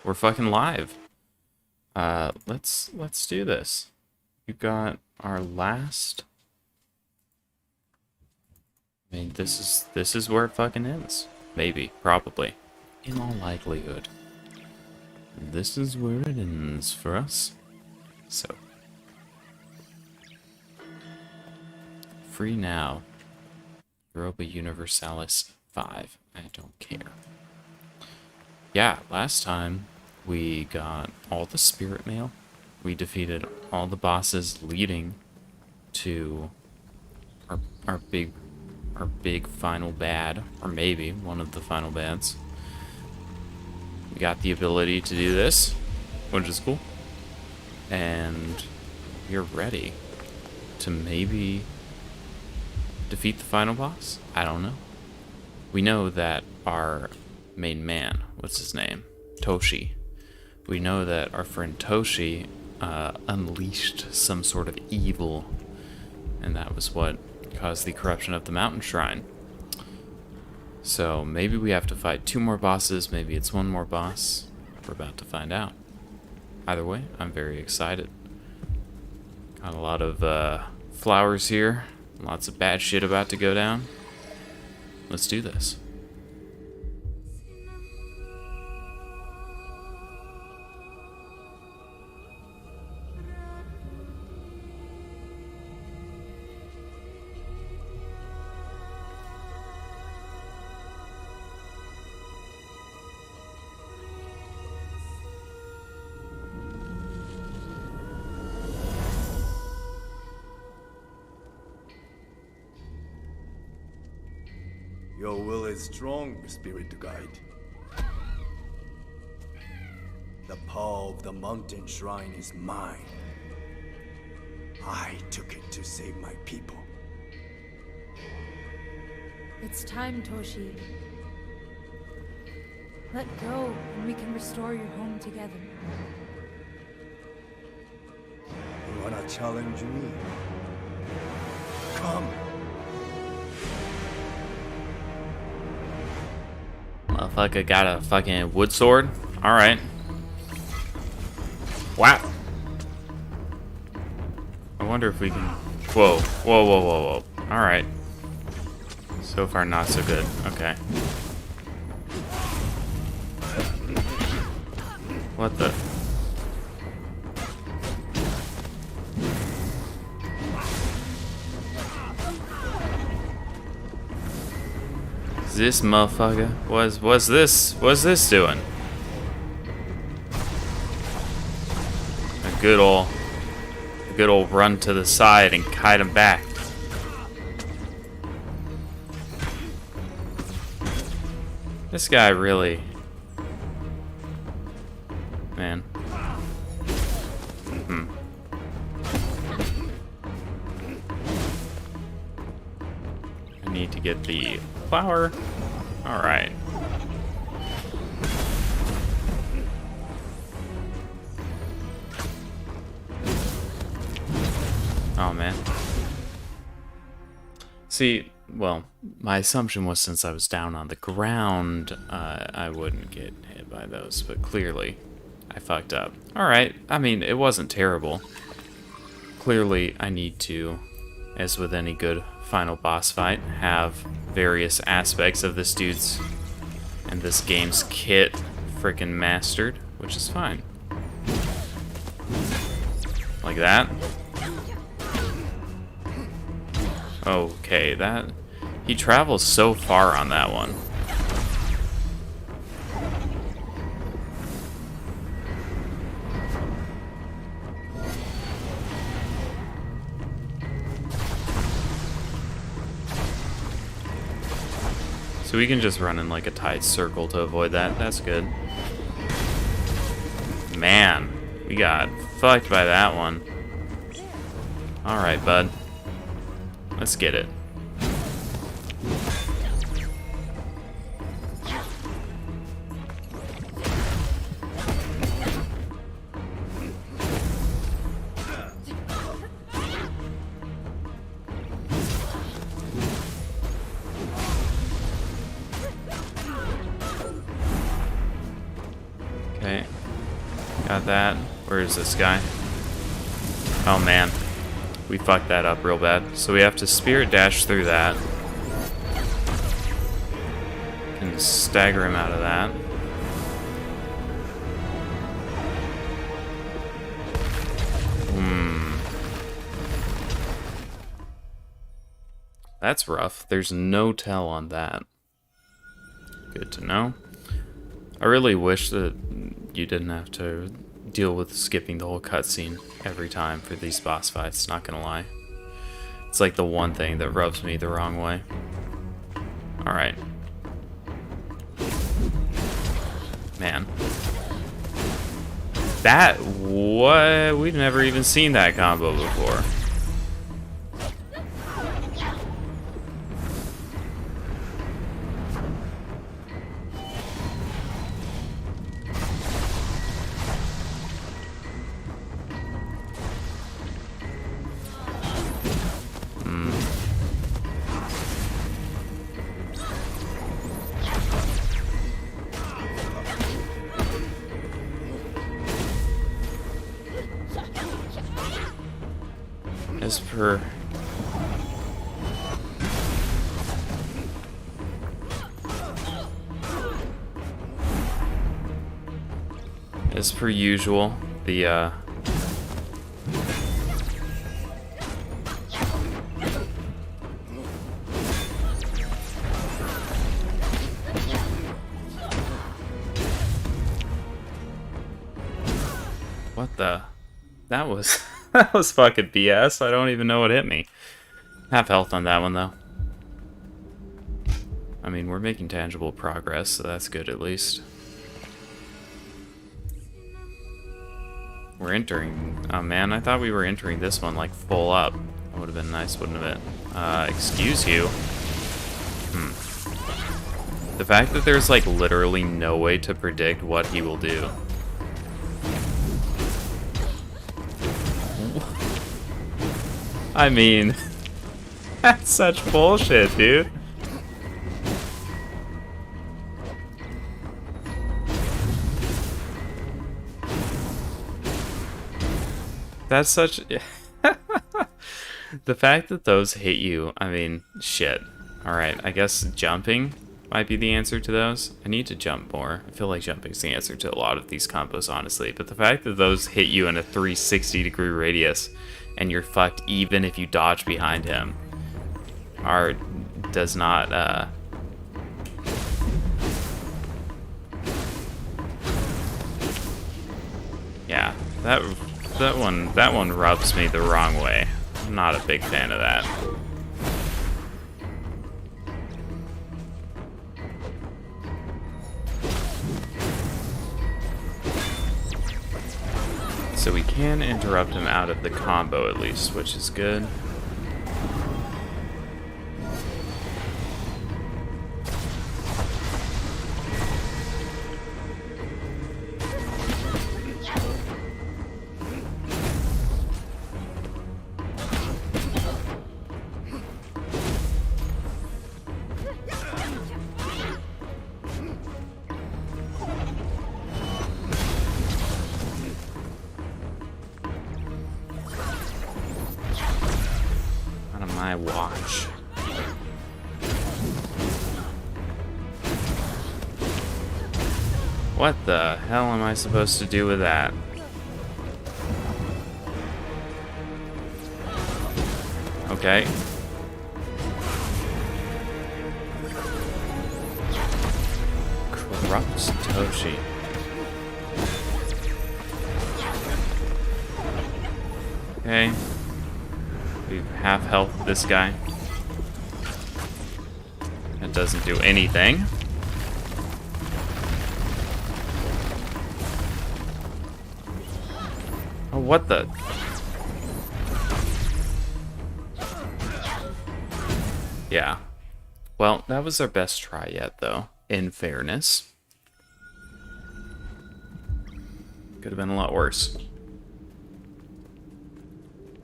We're fucking live. Let's do this. We've got our last. I mean, this is where it fucking ends. Maybe, probably, in all likelihood, this is where it ends for us. So, free now. Europa Universalis 5. I don't care. Yeah, last time we got all the spirit mail. We defeated all the bosses leading to our big final bad, or maybe one of the final bads. We got the ability to do this, which is cool. And we're ready to maybe defeat the final boss? I don't know. We know that our main man, what's his name? Toshi. We know that our friend Toshi unleashed some sort of evil, and that was what caused the corruption of the mountain shrine. So maybe we have to fight 2 more bosses, maybe it's 1 more boss. We're about to find out. Either way, I'm very excited. Got a lot of flowers here. Lots of bad shit about to go down. Let's do this. Your will is strong, Spirit Guide. The power of the mountain shrine is mine. I took it to save my people. It's time, Toshi. Let go, and we can restore your home together. You wanna challenge me? Come! Motherfucker got a fucking wood sword? Alright. Wow. I wonder if we can... Whoa. Whoa, whoa, whoa, whoa. Alright. So far, not so good. Okay. What the... This motherfucker, what's this doing? A good old run to the side and kite him back. This guy really, man. I need to get the flower. All right. Oh man. See, well, my assumption was since I was down on the ground, I wouldn't get hit by those, but clearly I fucked up. All right. I mean, it wasn't terrible. Clearly, I need to, as with any good final boss fight, have various aspects of this dude's and this game's kit freaking mastered, which is fine. Like that. Okay, that... He travels so far on that one. So we can just run in like a tight circle to avoid that. That's good. Man, we got fucked by that one. Alright, bud. Let's get it. Okay. Got that. Where is this guy? Oh man. We fucked that up real bad. So we have to spirit dash through that. Can stagger him out of that. That's rough. There's no tell on that. Good to know. I really wish that you didn't have to deal with skipping the whole cutscene every time for these boss fights, not gonna lie. It's like the one thing that rubs me the wrong way. Alright. Man. That, what? We've never even seen that combo before. As per usual, the what the? That was that was fucking BS. I don't even know what hit me. Half health on that one though. I mean, we're making tangible progress, so that's good at least. We're entering... Oh man, I thought we were entering this one like full up. That would have been nice, wouldn't it? Excuse you. The fact that there's like literally no way to predict what he will do. I mean, that's such bullshit, dude. That's such... The fact that those hit you, I mean, shit. Alright, I guess jumping might be the answer to those. I need to jump more. I feel like jumping's the answer to a lot of these combos, honestly. But the fact that those hit you in a 360-degree radius and you're fucked even if you dodge behind him does not, yeah, that one rubs me the wrong way. I'm not a big fan of that. So we can interrupt him out of the combo at least, which is good. My watch. What the hell am I supposed to do with that? Okay. Corrupt Toshi. Okay. We've half health this guy. That doesn't do anything. Oh, what the? Yeah. Well, that was our best try yet, though, in fairness. Could have been a lot worse.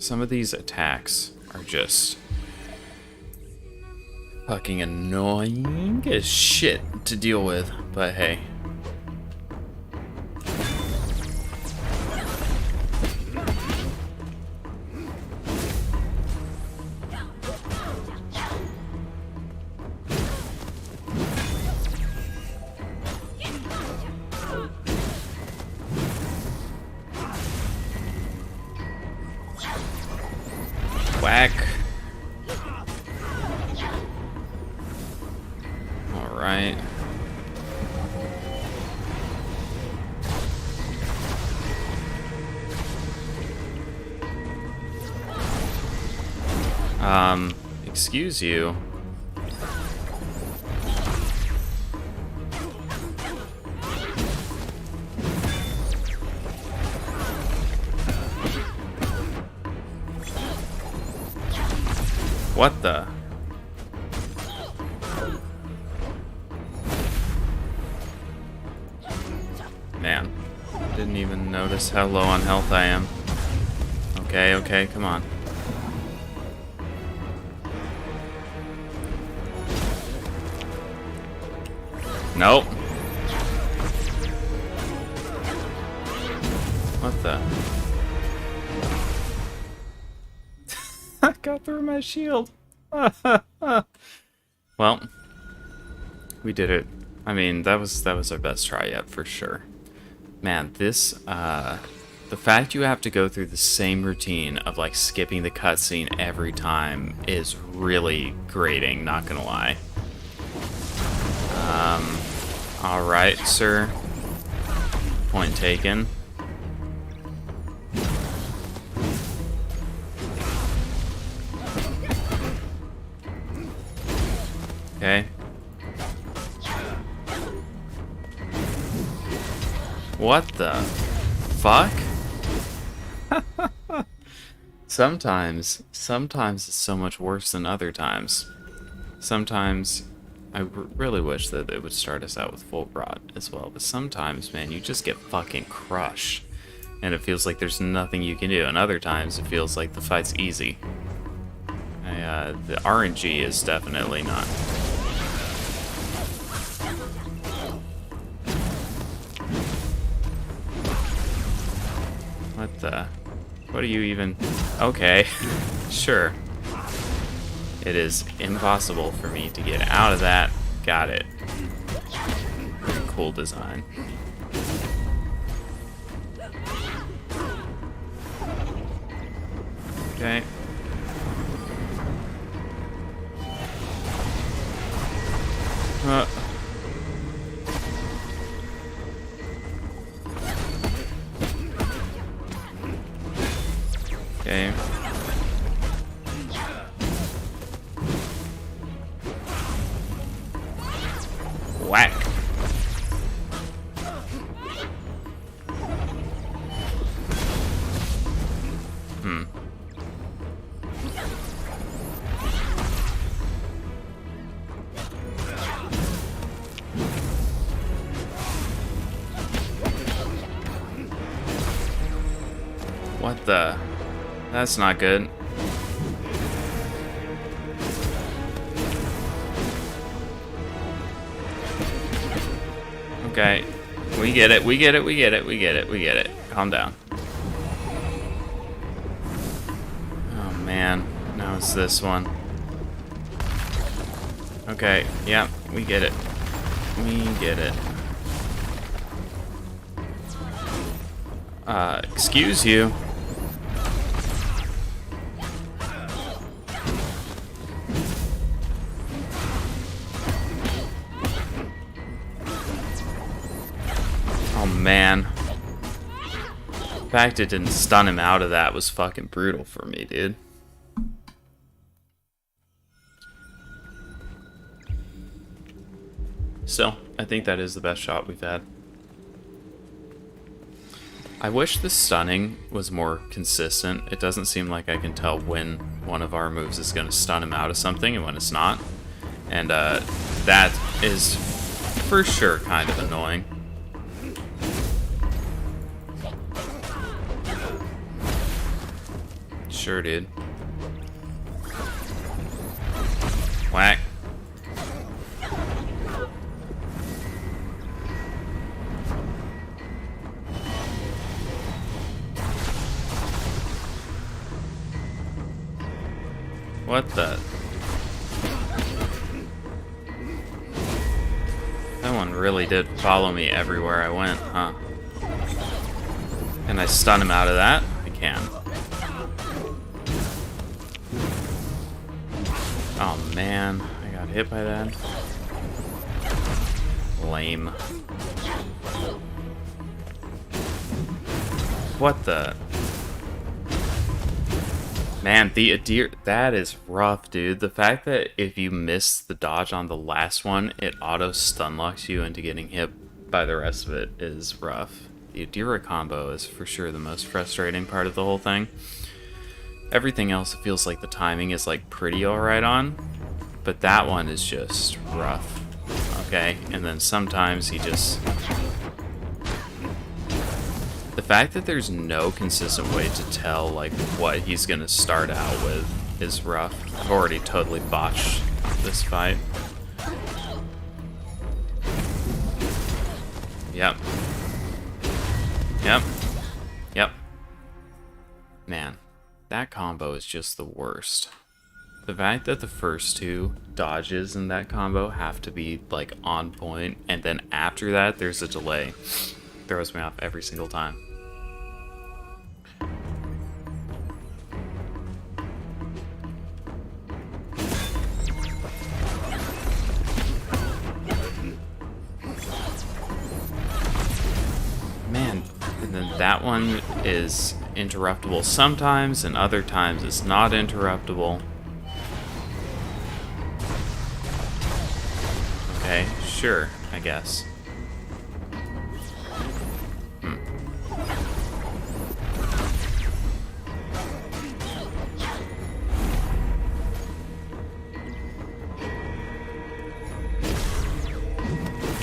Some of these attacks are just fucking annoying as shit to deal with, but hey. Whack. Alright. Excuse you. What the? Man, didn't even notice how low on health I am. Okay, okay, come on. Nope. What the? I got through my shield. Well, we did it. I mean, that was our best try yet for sure. Man, this the fact you have to go through the same routine of like skipping the cutscene every time is really grating, not gonna lie. Alright, sir. Point taken. Okay. What the fuck? Sometimes it's so much worse than other times. Sometimes I really wish that it would start us out with full rot as well, but sometimes, man, you just get fucking crushed, and it feels like there's nothing you can do, and other times it feels like the fight's easy. The RNG is definitely not. What the? What are you even... Okay, sure. It is impossible for me to get out of that. Got it. Very cool design. Okay. Okay. Whack. What the? That's not good. Okay. We get it, we get it, we get it, we get it, we get it. Calm down. Oh man. Now it's this one. Okay, yeah, we get it. We get it. Excuse you. Man, the fact it didn't stun him out of that was fucking brutal for me, dude. Still, I think that is the best shot we've had. I wish the stunning was more consistent. It doesn't seem like I can tell when one of our moves is going to stun him out of something and when it's not. And that is for sure kind of annoying. Sure, dude. Whack. What the? That one really did follow me everywhere I went, huh? Can I stun him out of that? I can. Oh man, I got hit by that. Lame. What the? Man, the Adir, that is rough, dude. The fact that if you miss the dodge on the last one, it auto stun locks you into getting hit by the rest of it is rough. The Adira combo is for sure the most frustrating part of the whole thing. Everything else, it feels like the timing is like pretty alright on, but that one is just rough. Okay, and then sometimes he just... The fact that there's no consistent way to tell like what he's gonna start out with is rough. I've already totally botched this fight. Yep. Yep. Yep. Man, that combo is just the worst. The fact that the first two dodges in that combo have to be like on point, and then after that there's a delay, throws me off every single time. Man, and then that one is interruptible sometimes, and other times it's not interruptible. Okay, sure, I guess.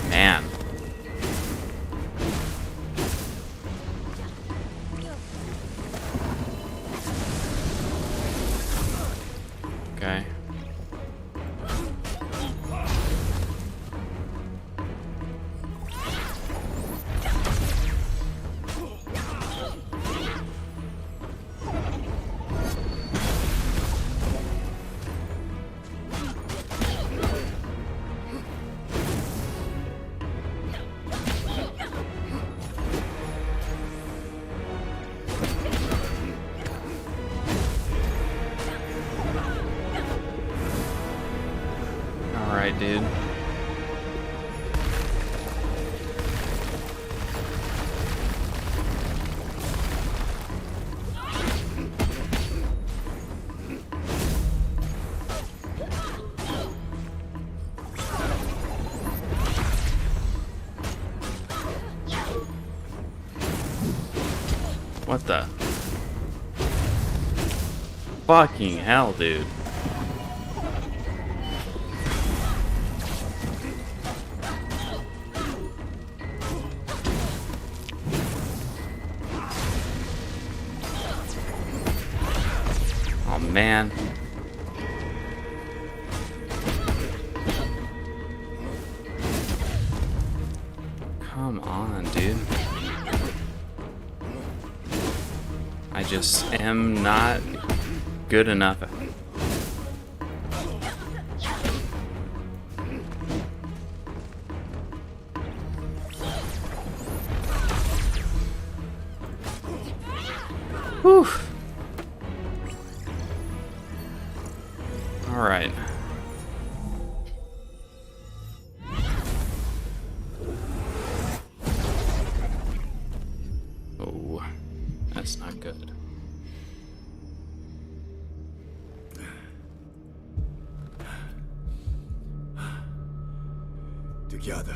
Man. Okay. Alright, dude. What the? Fucking hell, dude. Oh man. Come on, dude. I just am not good enough. Whew. All right. Oh, that's not good. Together,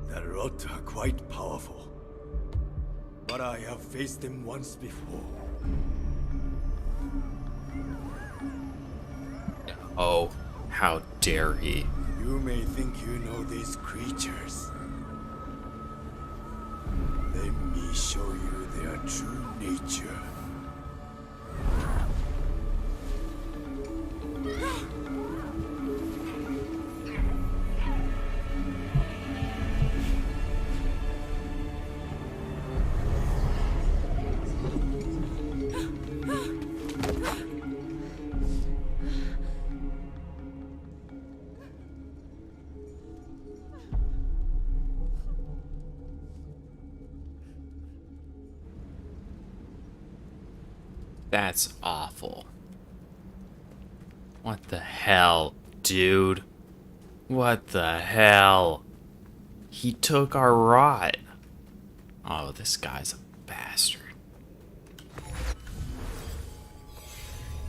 the Rot are quite powerful. But I have faced them once before. Oh, how dare he. You may think you know these creatures. Let me show you their true nature. That's awful. What the hell, dude? What the hell? He took our rot. Oh, this guy's a bastard.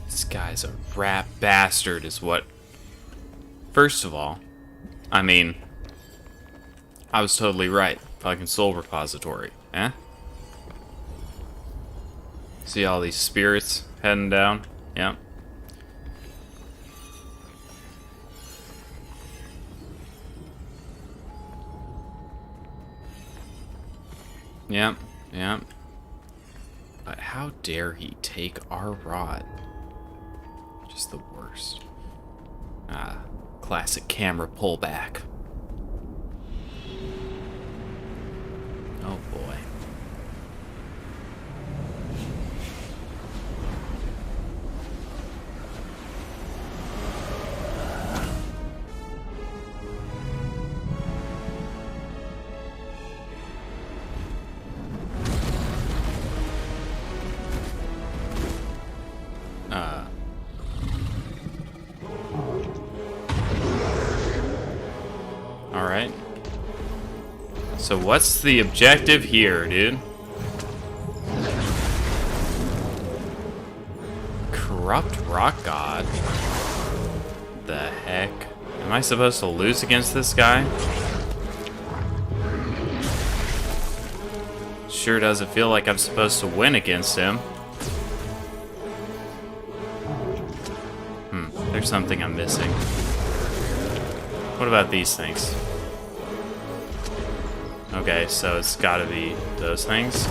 This guy's a rat bastard is what... First of all, I mean, I was totally right. Fucking soul repository, eh? See all these spirits heading down? Yep. Yep, yep. But how dare he take our rod? Just the worst. Ah, classic camera pullback. Oh boy. Alright. So what's the objective here, dude? Corrupt rock god? The heck? Am I supposed to lose against this guy? Sure doesn't feel like I'm supposed to win against him. There's something I'm missing. What about these things? Okay, so it's gotta be those things.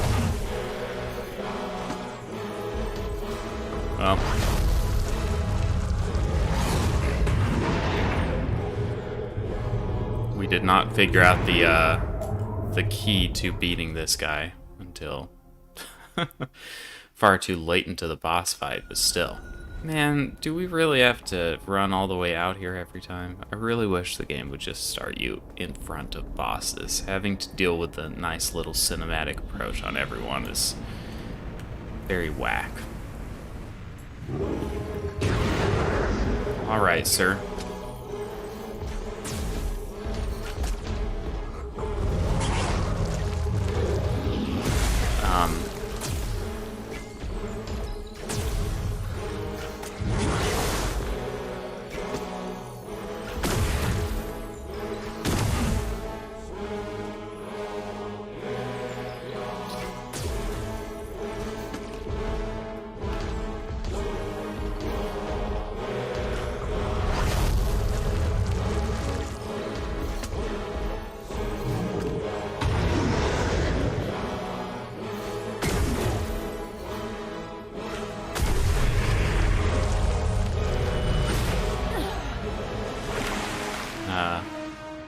Well. We did not figure out the key to beating this guy until far too late into the boss fight, but still. Man, do we really have to run all the way out here every time? I really wish the game would just start you in front of bosses. Having to deal with the nice little cinematic approach on everyone is very whack. Alright, sir.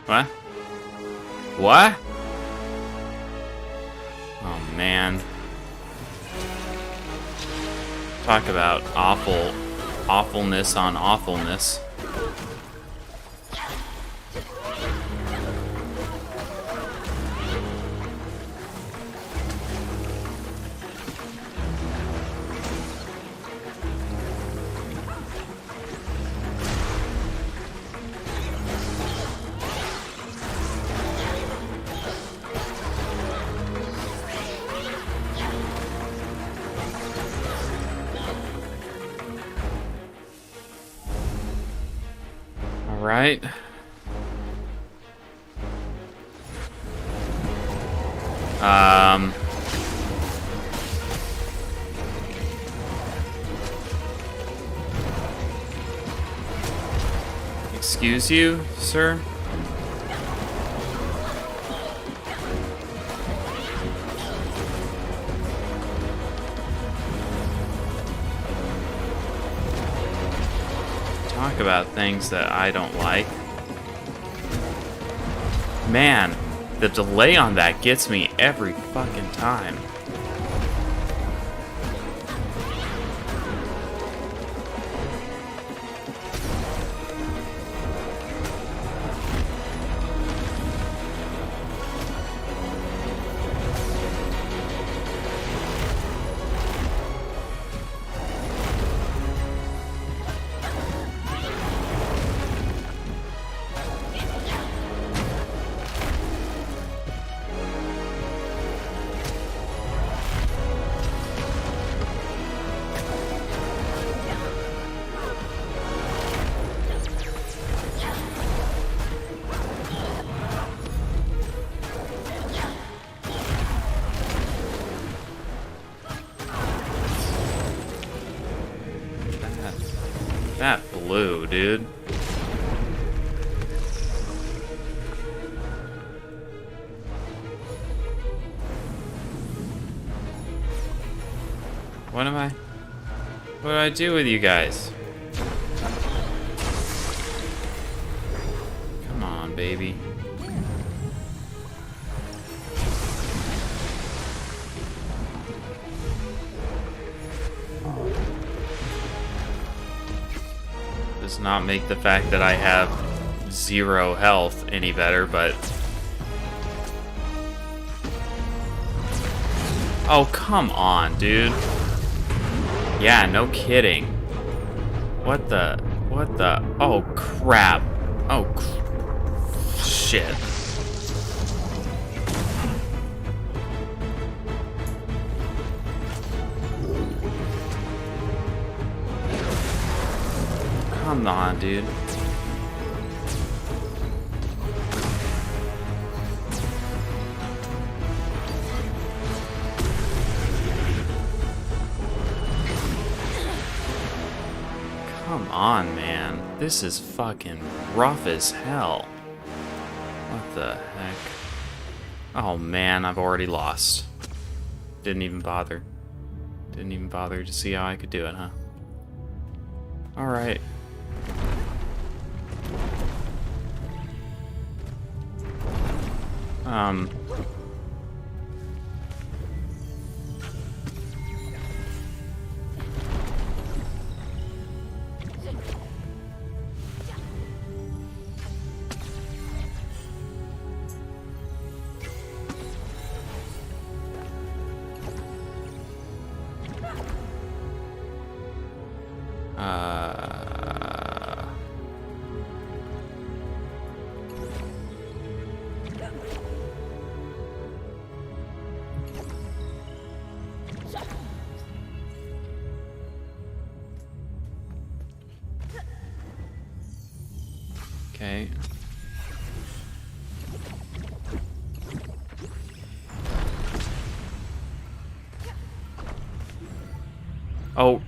What? What? Oh, man. Talk about awfulness on awfulness. Right. Excuse you, sir? Talk about things that I don't like. Man, the delay on that gets me every fucking time. clue, dude. What do I do with you guys? Come on, baby. Does not make the fact that I have 0 health any better, but... Oh, come on, dude. Yeah, no kidding. What the? Oh, crap. Oh, shit. Come on, dude. Come on, man. This is fucking rough as hell. What the heck? Oh man, I've already lost. Didn't even bother. Didn't even bother to see how I could do it, huh? Alright. Okay. Oh.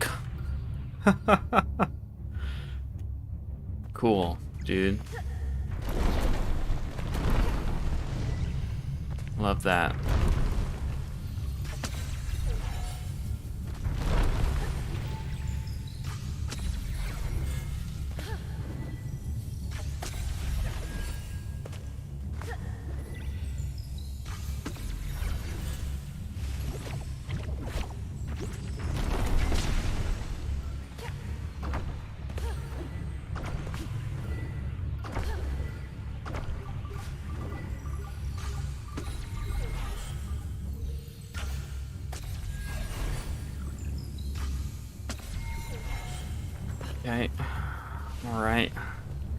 Cool, dude. Love that. Okay. Alright.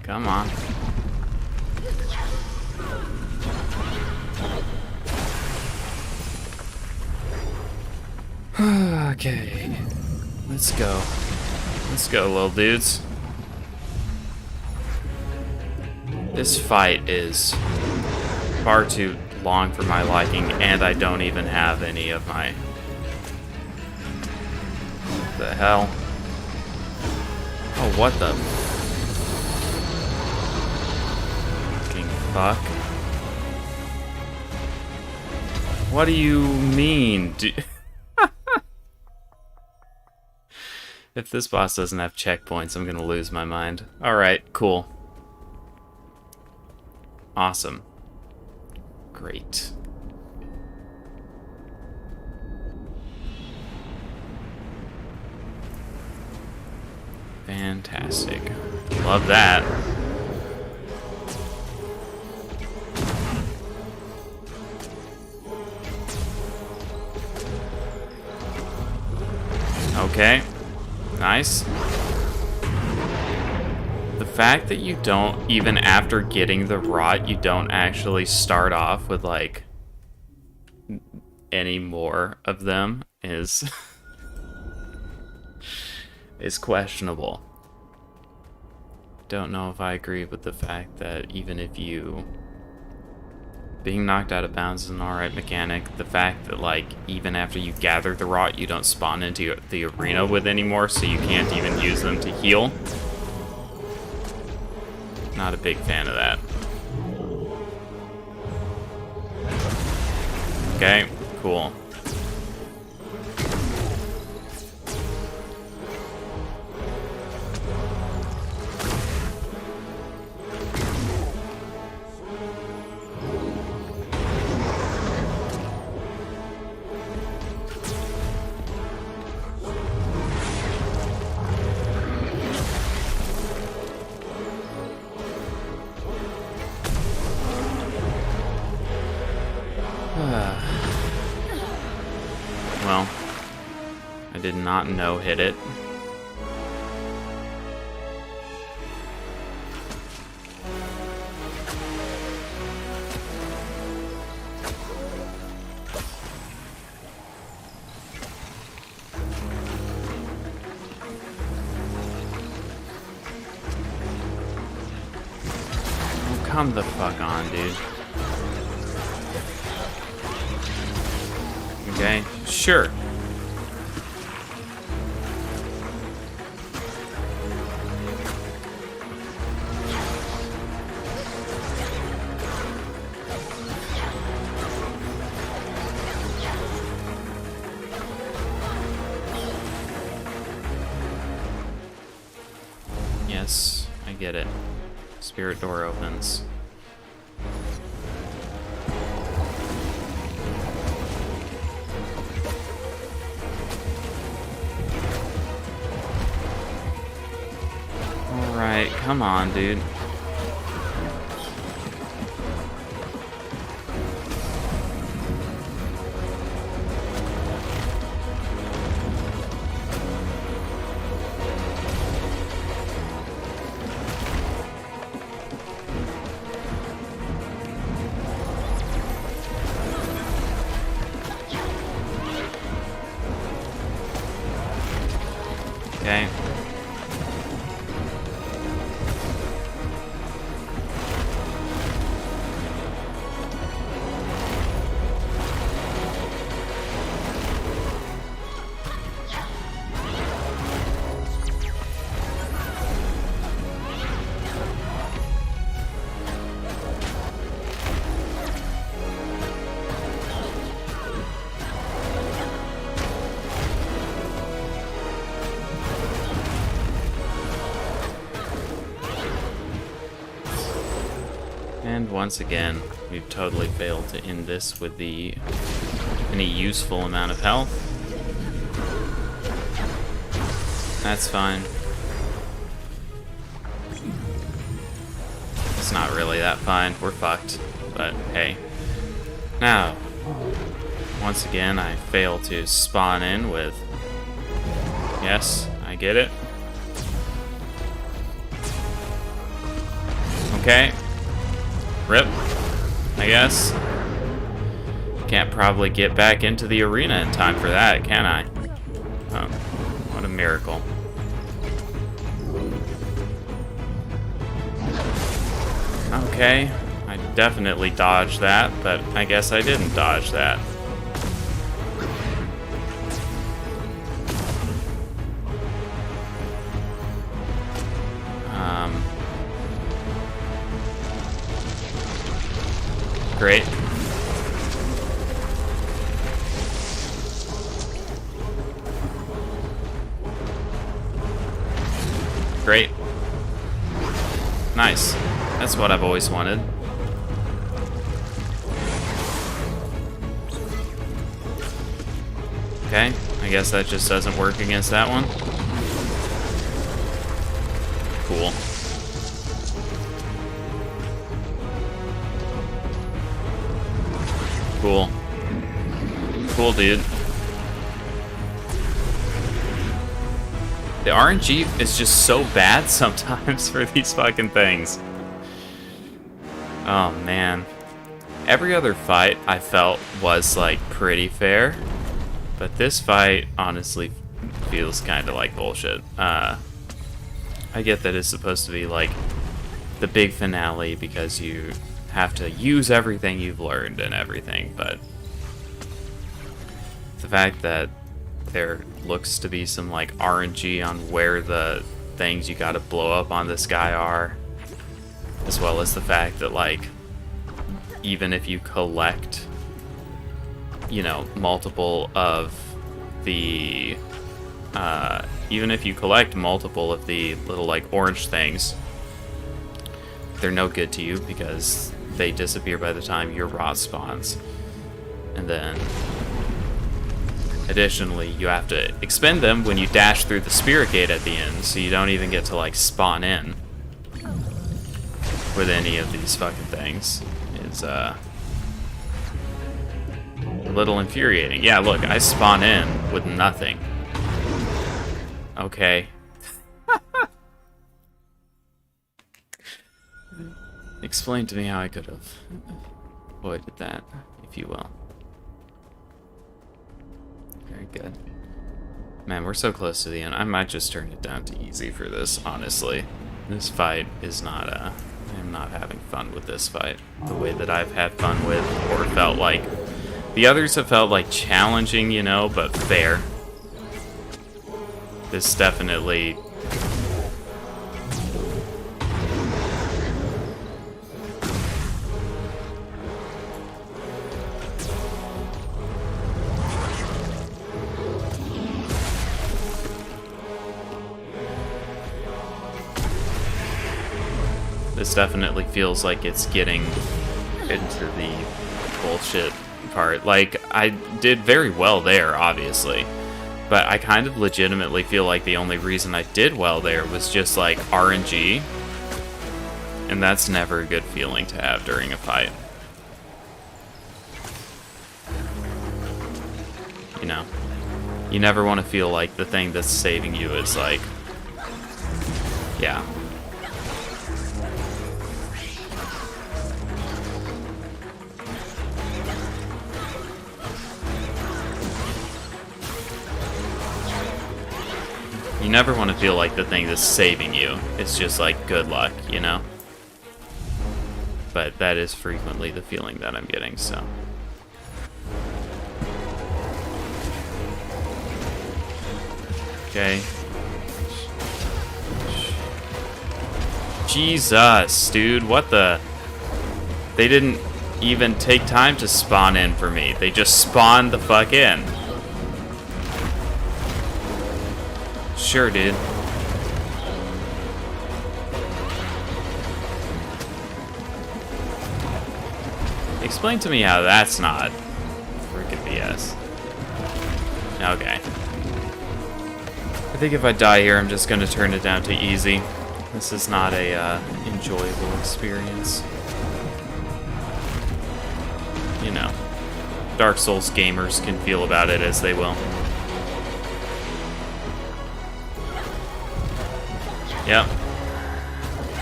Come on. Okay. Let's go. Let's go, little dudes. This fight is far too long for my liking, and I don't even have any of my... What the hell? Oh, what the fucking fuck? What do you mean? If this boss doesn't have checkpoints, I'm gonna lose my mind. Alright, cool. Awesome. Great. Fantastic. Love that. Okay. Nice. The fact that you don't, even after getting the rot, you don't actually start off with, like, any more of them is... is questionable. Don't know if I agree with the fact that even if you... Being knocked out of bounds is an alright mechanic. The fact that, like, even after you gather the rot, you don't spawn into the arena with anymore, so you can't even use them to heal. Not a big fan of that. Okay, cool. Well, I did not no-hit it. Oh, come the fuck on, dude. Okay, sure. Yes, I get it. Spirit door opens. Alright, come on, dude. Okay. And once again, we've totally failed to end this with any useful amount of health. That's fine. It's not really that fine. We're fucked. But hey. Now, once again, I fail to spawn in with... Yes, I get it. Okay. Rip, I guess. Can't probably get back into the arena in time for that, can I? Oh, what a miracle. Okay, I definitely dodged that, but I guess I didn't dodge that. Great. Great. Nice. That's what I've always wanted. Okay, I guess that just doesn't work against that one. Cool. Cool. Cool, dude. The RNG is just so bad sometimes for these fucking things. Oh, man. Every other fight I felt was, like, pretty fair. But this fight, honestly, feels kind of like bullshit. I get that it's supposed to be, like, the big finale because you have to use everything you've learned and everything, but the fact that there looks to be some like RNG on where the things you gotta blow up on this guy are, as well as the fact that, like, even if you collect, you know, multiple of the, even if you collect multiple of the little, like, orange things, they're no good to you because they disappear by the time your rot spawns. And then, additionally, you have to expend them when you dash through the spirit gate at the end, so you don't even get to, like, spawn in with any of these fucking things. It's, a little infuriating. Yeah, look, I spawn in with nothing. Okay. Explain to me how I could have avoided that, if you will. Very good. Man, we're so close to the end. I might just turn it down to easy for this, honestly. This fight is not, I'm not having fun with this fight the way that I've had fun with, or felt like. The others have felt like challenging, you know, but fair. This definitely... This definitely feels like it's getting into the bullshit part. Like, I did very well there, obviously. But I kind of legitimately feel like the only reason I did well there was just, like, RNG. And that's never a good feeling to have during a fight. You know? You never want to feel like the thing that's saving you is, like... Yeah. You never want to feel like the thing that's saving you is just like good luck, you know? But that is frequently the feeling that I'm getting, so. Okay. Jesus, dude, what the? They didn't even take time to spawn in for me. They just spawned the fuck in. Sure, dude. Explain to me how that's not freaking BS. Okay. I think if I die here, I'm just gonna turn it down to easy. This is not a enjoyable experience. You know, Dark Souls gamers can feel about it as they will. Yep.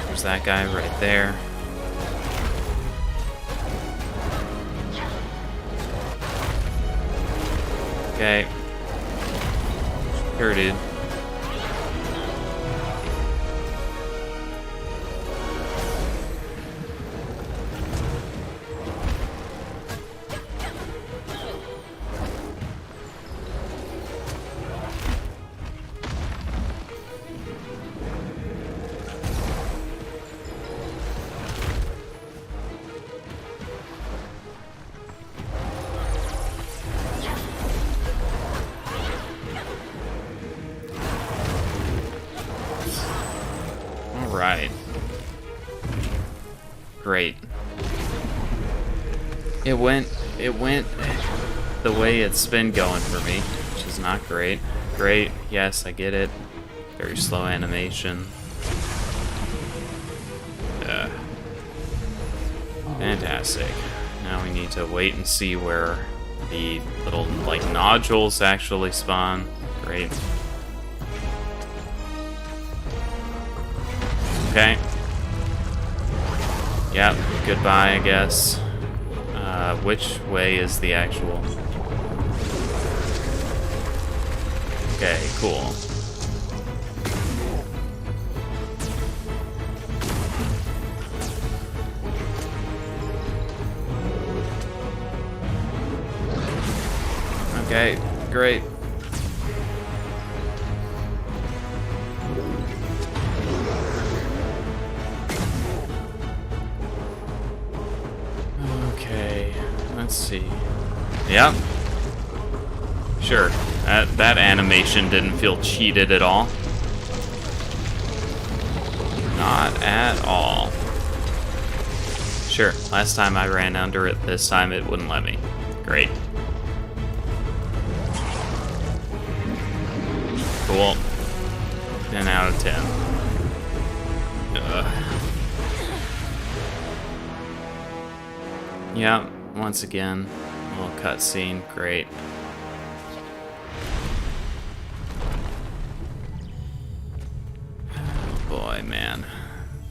There's that guy right there. Okay. Sure, dude. Right. Great. It went the way it's been going for me, which is not great. Great, yes, I get it. Very slow animation. Fantastic. Now we need to wait and see where the little, like, nodules actually spawn. Great. Okay. Yep, goodbye, I guess. Which way is the actual... Okay, cool. Okay, great. Let's see. Yep. Sure. That animation didn't feel cheated at all. Not at all. Sure, last time I ran under it, this time it wouldn't let me. Great. Cool. 10 out of 10. Ugh. Yeah, once again, a little cutscene. Great. Boy, man.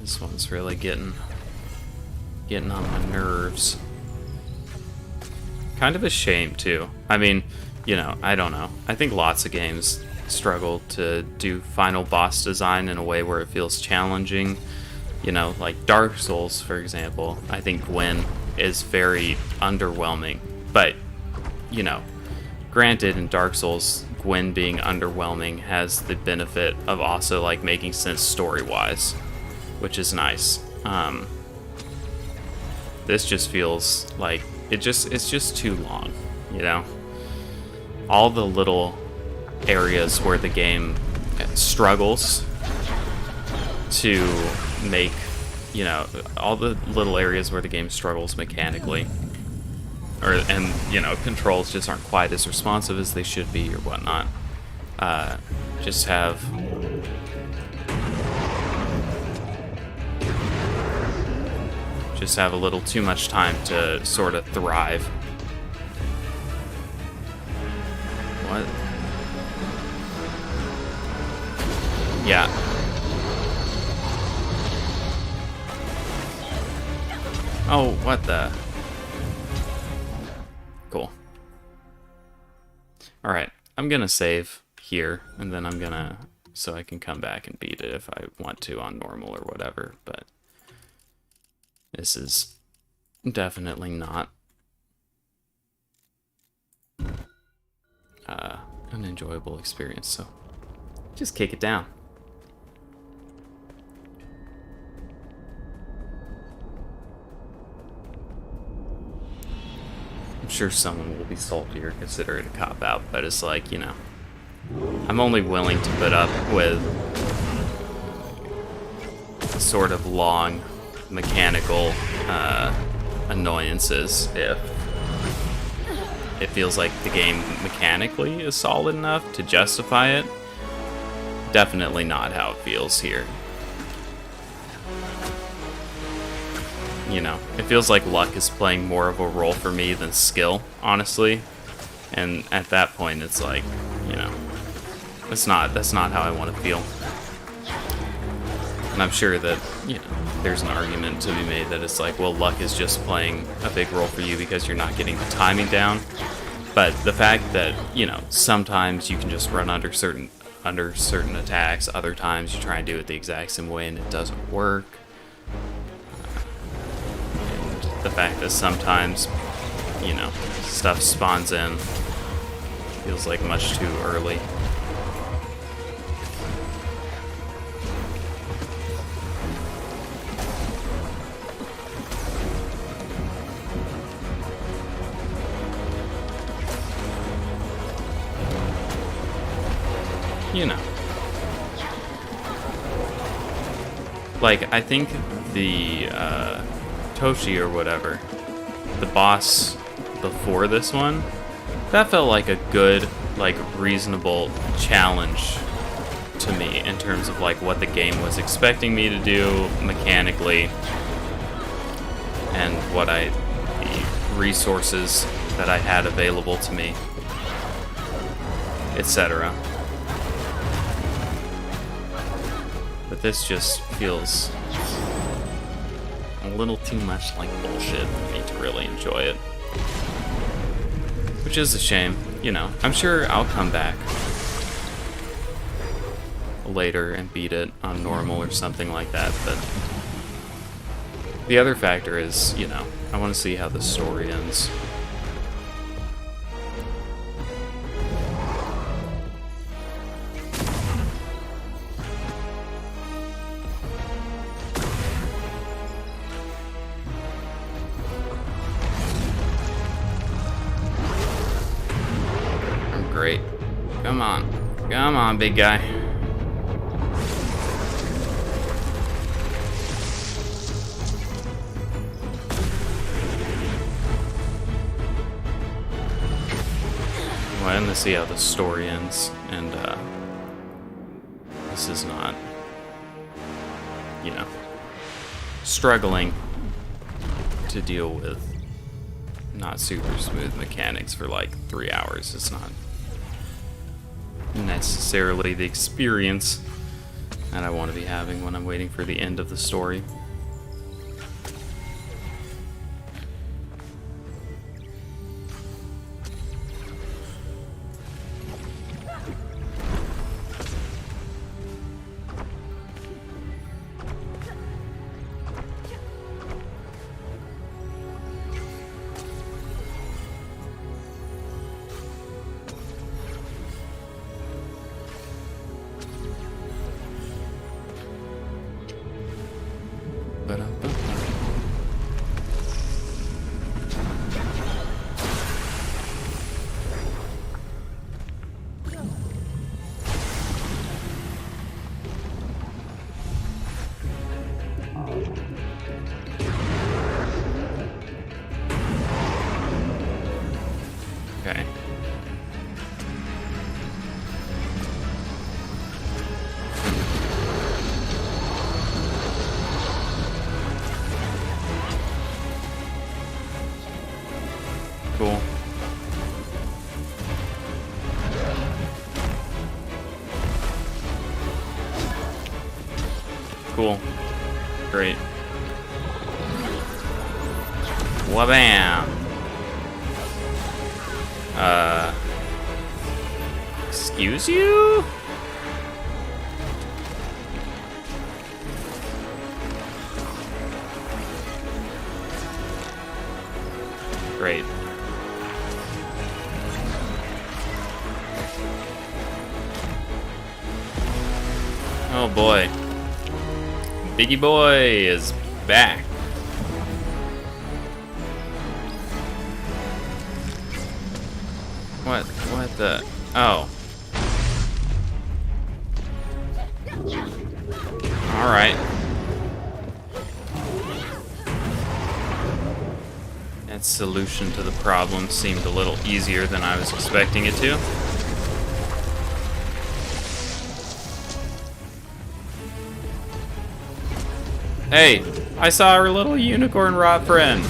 This one's really getting on my nerves. Kind of a shame, too. I mean, you know, I don't know. I think lots of games struggle to do final boss design in a way where it feels challenging. You know, like Dark Souls, for example. I think Gwen is very underwhelming. But, you know, granted, in Dark Souls, Gwen being underwhelming has the benefit of also, like, making sense story-wise, which is nice. This just feels like it's just too long, you know? All the little areas where the game struggles to make, you know, all the little areas where the game struggles mechanically, and you know, controls just aren't quite as responsive as they should be or whatnot. Just have a little too much time to sort of thrive. What? Yeah. Oh, what the? Cool. Alright, I'm gonna save here, and then I'm gonna, so I can come back and beat it if I want to on normal or whatever, but this is definitely not an enjoyable experience, so just kick it down. I'm sure someone will be salty or consider it a cop-out, but it's like, you know, I'm only willing to put up with sort of long mechanical annoyances if it feels like the game mechanically is solid enough to justify it. Definitely not how it feels here. You know, it feels like luck is playing more of a role for me than skill, honestly. And at that point, it's like, you know, that's not how I want to feel. And I'm sure that, you know, there's an argument to be made that it's like, well, luck is just playing a big role for you because you're not getting the timing down. But the fact that, you know, sometimes you can just run under certain attacks, other times you try and do it the exact same way and it doesn't work. And the fact that sometimes, you know, stuff spawns in feels like much too early. You know. Like, I think the Toshi or whatever, the boss before this one, that felt like a good, like, reasonable challenge to me in terms of, like, what the game was expecting me to do mechanically and the resources that I had available to me, etc. But this just feels a little too much like bullshit for me to really enjoy it. Which is a shame, you know. I'm sure I'll come back later and beat it on normal or something like that, but the other factor is, you know, I want to see how the story ends. great. Come on. Come on, big guy. Well, I'm gonna see how the story ends, and this is not, you know, struggling to deal with not super smooth mechanics for like 3 hours. It's not necessarily the experience that I want to be having when I'm waiting for the end of the story. Okay. Cool. Cool. Great. Wabam! Excuse you? Great. Oh boy. Biggie Boy is back. What the? Oh. Alright. That solution to the problem seemed a little easier than I was expecting it to. Hey, I saw our little unicorn rot friend.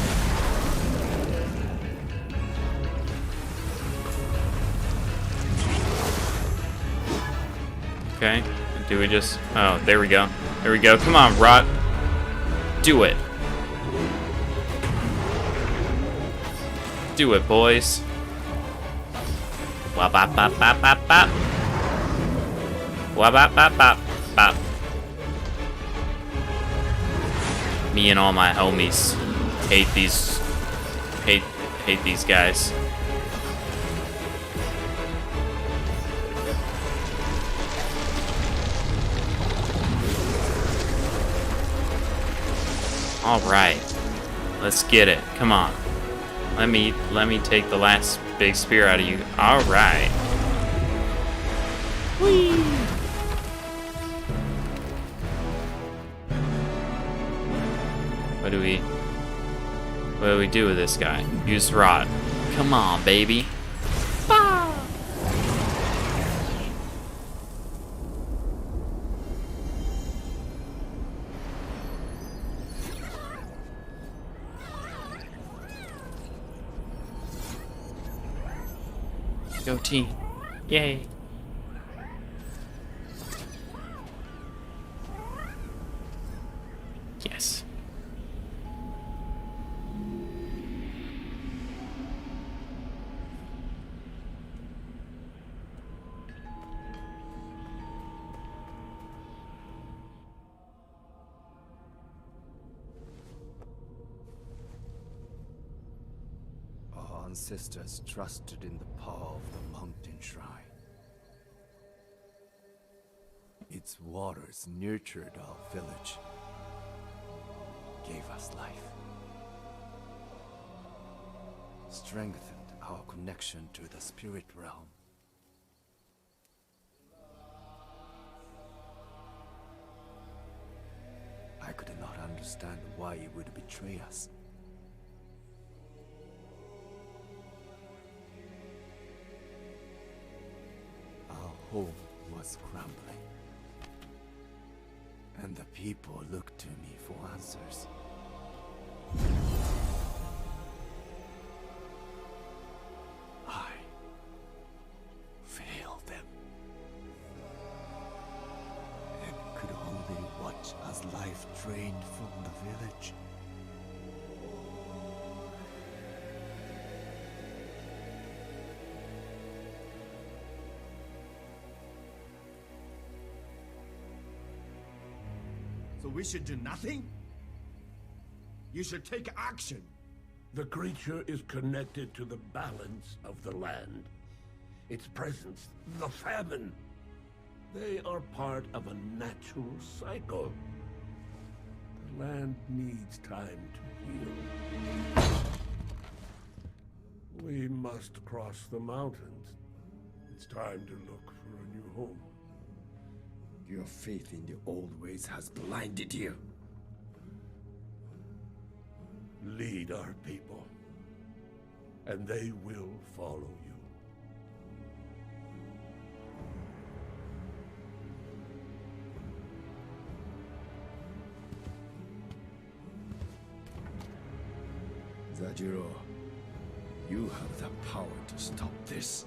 Okay, do we just... Oh, there we go. There we go. Come on, Rot. Do it. Do it, boys. Wap bop bop bop bop bop. Wap bop bop bop bop. Me and all my homies hate these guys. All right, let's get it. Come on, let me take the last big spear out of you. All right. Whee! What do we do with this guy? Use Rot. Come on, baby. Go team. Yay. Yes. Our ancestors trusted in the power of the mountain shrine. Its waters nurtured our village, gave us life, strengthened our connection to the spirit realm. I could not understand why he would betray us. Our home was crumbling, and the people looked to me for answers. I failed them, and could only watch as life drained from the village. So we should do nothing? You should take action. The creature is connected to the balance of the land. Its presence, the famine. They are part of a natural cycle. The land needs time to heal. We must cross the mountains. It's time to look for a new home. Your faith in the old ways has blinded you. Lead our people, and they will follow you. Zajiro, you have the power to stop this.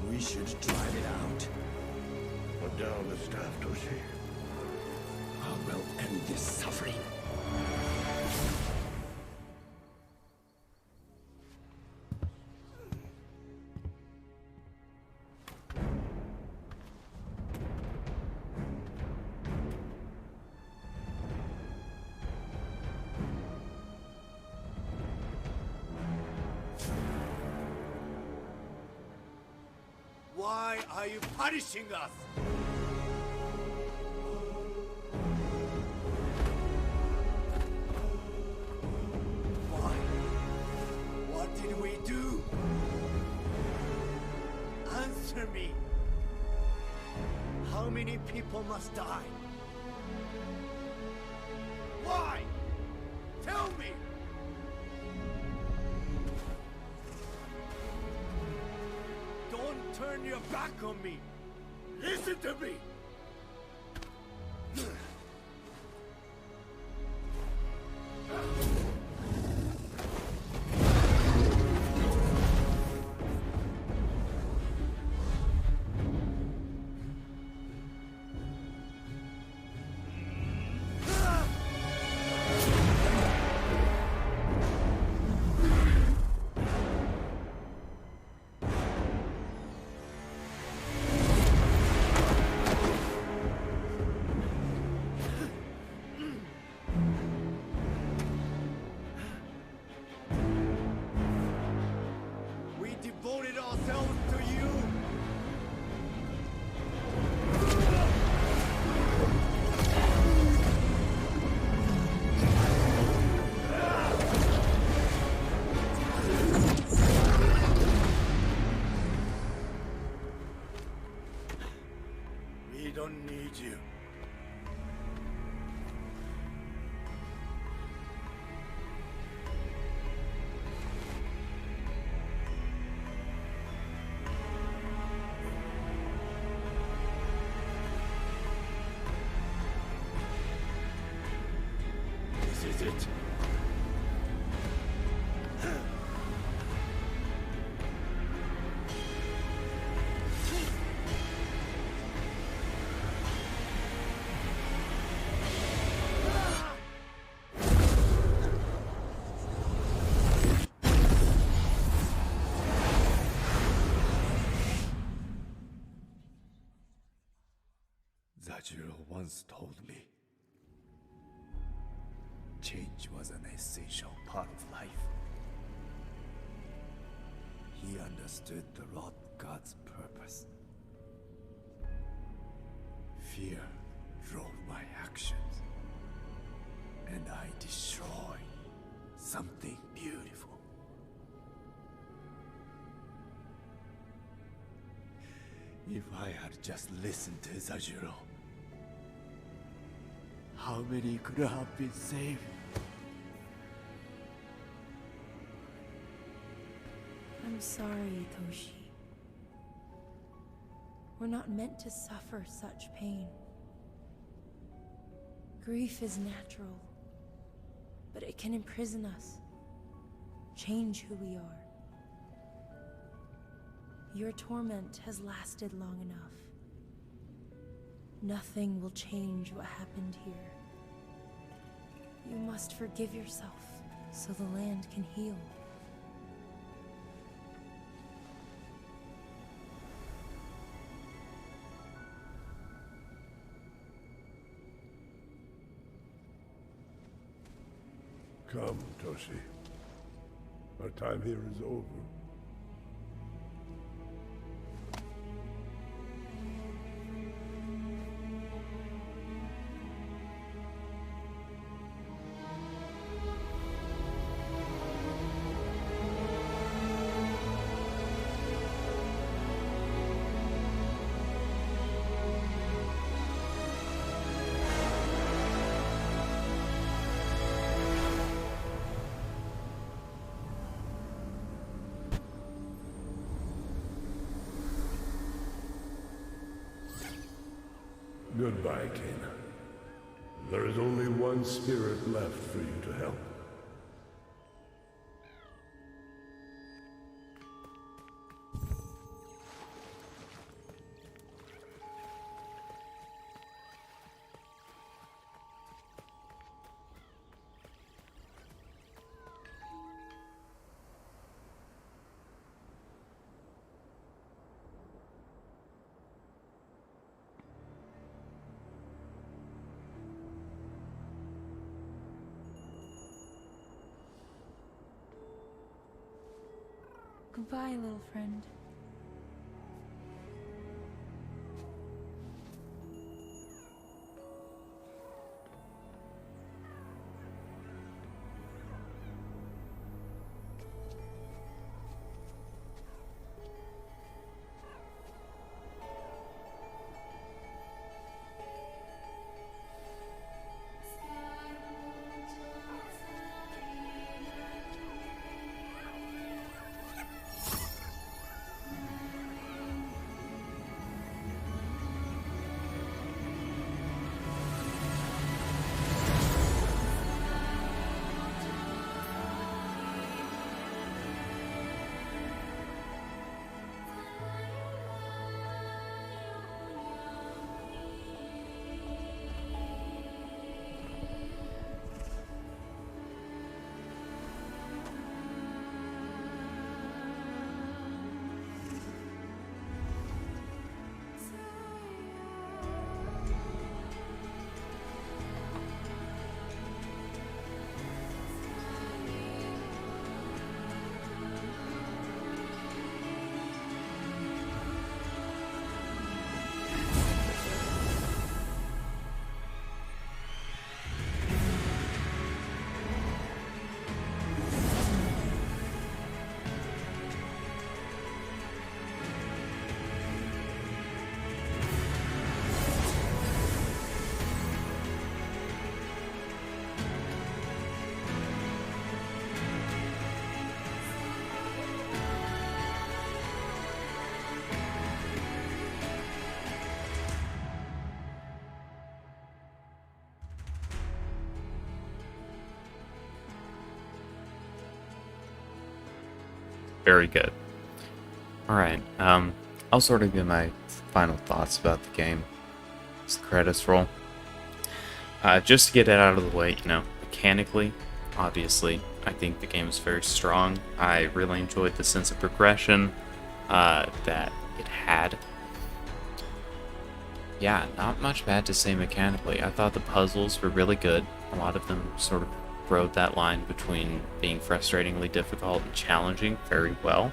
We should drive it out. Put down the staff, Toshi. I will end this suffering. Why are you punishing us? Why? What did we do? Answer me. How many people must die? Why? Tell me! Don't turn your back on me! Listen to me! We devoted ourselves to you! We don't need you. This is it. Zajiro once told me, change was an essential part of life. He understood the Rot God's purpose. Fear drove my actions, and I destroyed something beautiful. If I had just listened to Zajiro, How many could have been saved? I'm sorry, Toshi. We're not meant to suffer such pain. Grief is natural, but it can imprison us, change who we are. Your torment has lasted long enough. Nothing will change what happened here. You must forgive yourself so the land can heal. Come, Toshi. Our time here is over. Goodbye, Kena. There is only one spirit left for you to help. Goodbye, little friend. Very good. Alright, I'll sort of give my final thoughts about the game as the credits roll. Just to get it out of the way, mechanically, obviously, I think the game is very strong. I really enjoyed the sense of progression that it had. Yeah, not much bad to say mechanically. I thought the puzzles were really good. A lot of them sort of rode that line between being frustratingly difficult and challenging very well.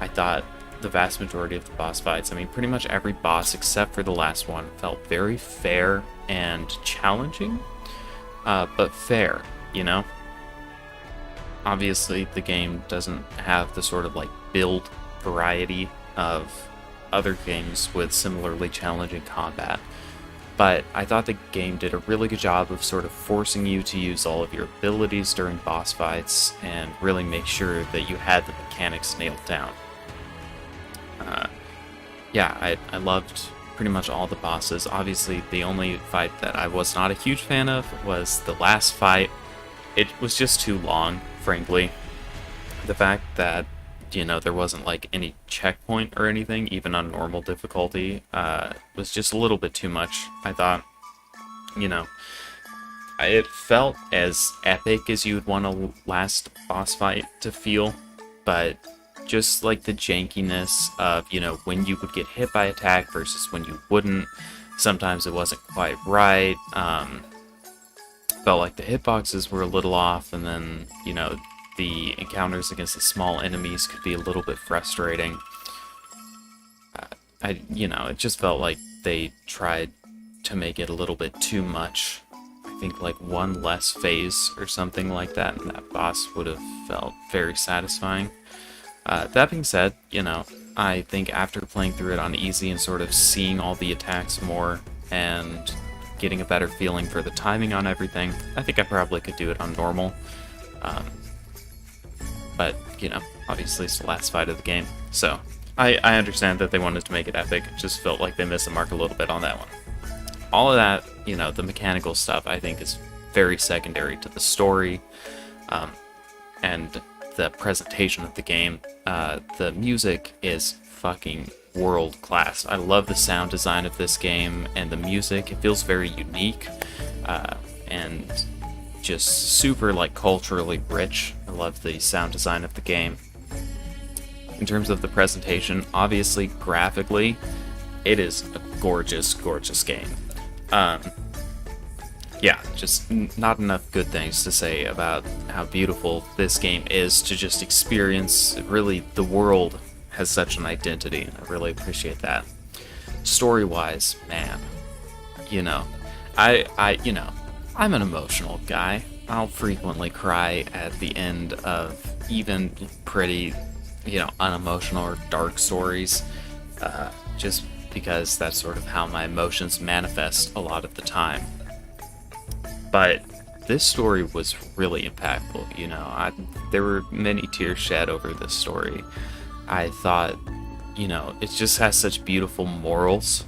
I thought the vast majority of the boss fights, pretty much every boss except for the last one, felt very fair and challenging, but fair, Obviously, the game doesn't have the sort of build variety of other games with similarly challenging combat, but I thought the game did a really good job of sort of forcing you to use all of your abilities during boss fights and really make sure that you had the mechanics nailed down. Yeah, I loved pretty much all the bosses. Obviously, the only fight that I was not a huge fan of was the last fight. It was just too long, frankly. The fact that, you know, there wasn't like any checkpoint or anything, even on normal difficulty, was just a little bit too much, I thought. You know, it felt as epic as you would want a last boss fight to feel, but just like the jankiness of, you know, when you would get hit by attack versus when you wouldn't. Sometimes it wasn't quite right. Felt like the hitboxes were a little off, and then, you know, the encounters against the small enemies could be a little bit frustrating. You know, it just felt like they tried to make it a little bit too much. I think like one less phase or something like that, and that boss would have felt very satisfying. That being said, you know, I think after playing through it on easy and sort of seeing all the attacks more and getting a better feeling for the timing on everything, I think I probably could do it on normal. But, you know, obviously it's the last fight of the game, so I understand that they wanted to make it epic. It just felt like they missed the mark a little bit on that one. All of that, you know, the mechanical stuff, I think is very secondary to the story, and the presentation of the game. The music is fucking world class. I love the sound design of this game and the music. It feels very unique, and just super like culturally rich. I love the sound design of the game. In terms of the presentation, obviously graphically, it is a gorgeous, gorgeous game. Yeah, just not enough good things to say about how beautiful this game is to just experience. Really, the world has such an identity, and I really appreciate that. Story-wise, man, you know, you know, I'm an emotional guy. I'll frequently cry at the end of even pretty, you know, unemotional or dark stories, just because that's sort of how my emotions manifest a lot of the time. But this story was really impactful, you know. There were many tears shed over this story. I thought, you know, it just has such beautiful morals.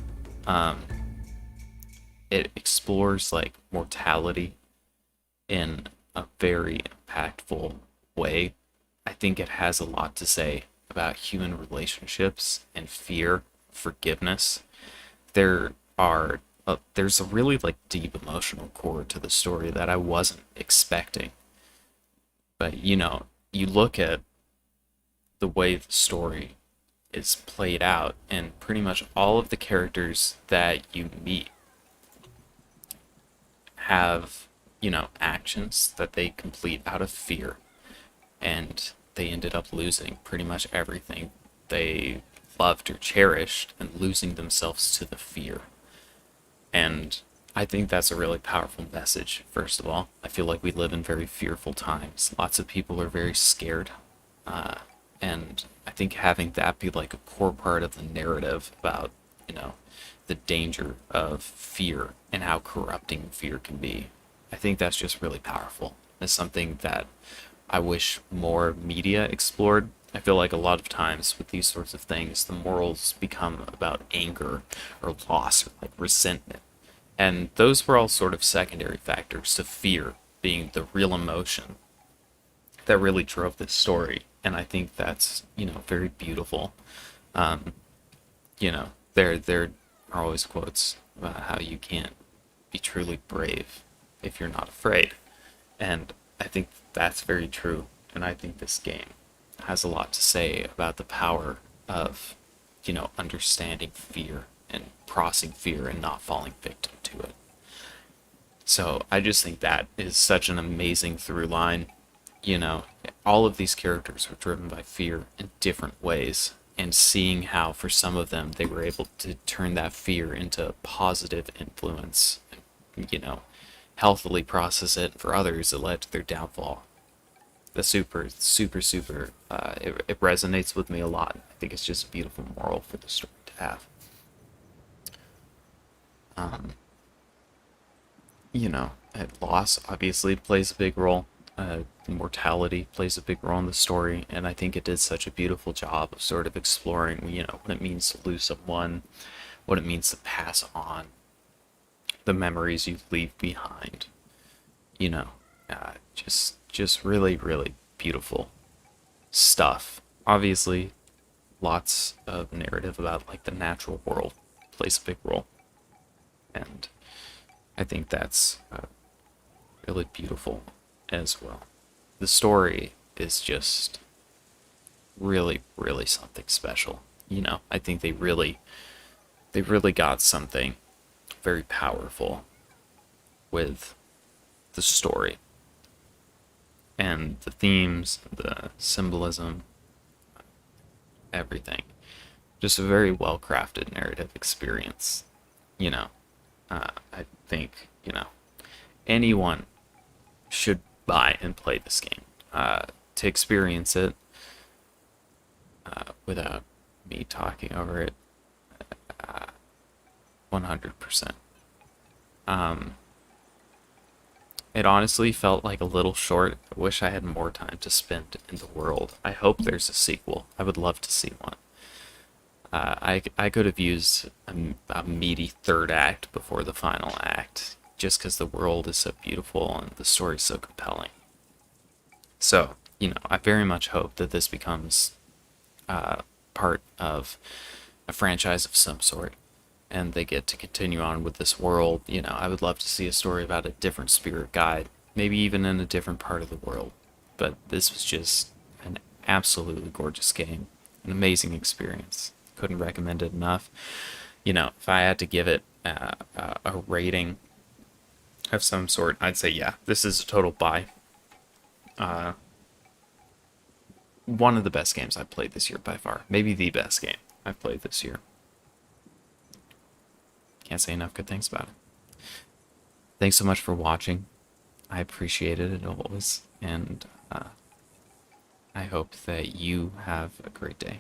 It explores, like, mortality in a very impactful way. I think it has a lot to say about human relationships and fear, forgiveness. There's a really like deep emotional core to the story that I wasn't expecting. But you know, you look at the way the story is played out, and pretty much all of the characters that you meet have, you know, actions that they complete out of fear, and they ended up losing pretty much everything they loved or cherished and losing themselves to the fear. And I think that's a really powerful message, first of all. I feel like we live in very fearful times. Lots of people are very scared. And I think having that be like a core part of the narrative about, you know, the danger of fear and how corrupting fear can be, I think that's just really powerful. It's something that I wish more media explored. I feel like a lot of times with these sorts of things, the morals become about anger or loss or like resentment. And those were all sort of secondary factors to fear being the real emotion that really drove this story. And I think that's, you know, very beautiful. You know, there are always quotes about how you can't be truly brave if you're not afraid. And I think that's very true. And I think this game has a lot to say about the power of, you know, understanding fear and crossing fear and not falling victim to it. So I just think that is such an amazing through line. You know, all of these characters were driven by fear in different ways, and seeing how for some of them they were able to turn that fear into positive influence, and, you know, healthily process it. For others, it led to their downfall. The super, it resonates with me a lot. I think it's just a beautiful moral for the story to have. you know, loss obviously plays a big role. Mortality plays a big role in the story, and I think it did such a beautiful job of sort of exploring, you know, what it means to lose someone, what it means to pass on the memories you leave behind. You know, just really, really beautiful stuff. Obviously, lots of narrative about like the natural world plays a big role, and I think that's really beautiful as well. The story is just really, really something special. You know, I think they really got something very powerful with the story and the themes, the symbolism, everything. Just a very well crafted narrative experience. You know, I think, you know, anyone should buy and play this game to experience it without me talking over it 100%. It honestly felt like a little short. I wish I had more time to spend in the world. I hope there's a sequel. I would love to see one. I could have used a meaty third act before the final act, just because the world is so beautiful and the story is so compelling. So, you know, I very much hope that this becomes part of a franchise of some sort, and they get to continue on with this world. You know, I would love to see a story about a different spirit guide, maybe even in a different part of the world. But this was just an absolutely gorgeous game, an amazing experience. Couldn't recommend it enough. You know, if I had to give it a rating of some sort, I'd say, yeah, this is a total buy. One of the best games I've played this year by far. Maybe the best game I've played this year. Can't say enough good things about it. Thanks so much for watching. I appreciated it always, and I hope that you have a great day.